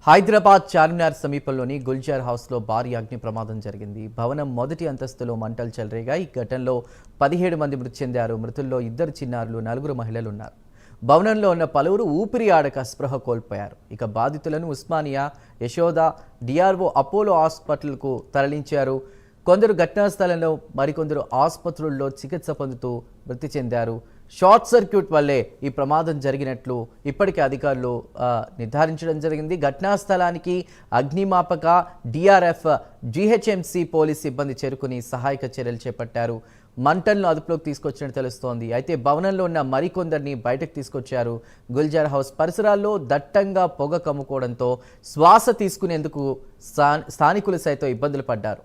హైదరాబాద్ చార్మినార్ సమీపంలోని గుల్జార్ హౌస్లో భారీ అగ్ని ప్రమాదం జరిగింది. భవనం మొదటి అంతస్తులో మంటలు చెలరేగాయి. ఈ ఘటనలో 17 మంది మృతి చెందారు. మృతుల్లో 2 చిన్నారులు, 4 మహిళలు ఉన్నారు. భవనంలో ఉన్న పలువురు ఊపిరి ఆడక స్పృహ కోల్పోయారు. ఇక బాధితులను ఉస్మానియా, యశోద, డిఆర్ఓ అపోలో హాస్పిటల్కు తరలించారు. కొందరు ఘటనా స్థలంలో, మరికొందరు ఆసుపత్రుల్లో చికిత్స పొందుతూ మృతి చెందారు. షార్ట్ సర్క్యూట్ వల్లే ఈ ప్రమాదం జరిగినట్లు ఇప్పటికే అధికారులు నిర్ధారించడం జరిగింది. ఘటనా స్థలానికి అగ్నిమాపక, డిఆర్ఎఫ్, జీహెచ్ఎంసీ పోలీస్ సిబ్బంది చేరుకుని సహాయక చర్యలు చేపట్టారు. మంటలను అదుపులోకి తీసుకొచ్చినట్టు తెలుస్తోంది. అయితే భవనంలో ఉన్న మరికొందరిని బయటకు తీసుకొచ్చారు. గుల్జార్ హౌస్ పరిసరాల్లో దట్టంగా పొగ కమ్ముకోవడంతో శ్వాస తీసుకునేందుకు స్థానికులు సైతం ఇబ్బందులు పడ్డారు.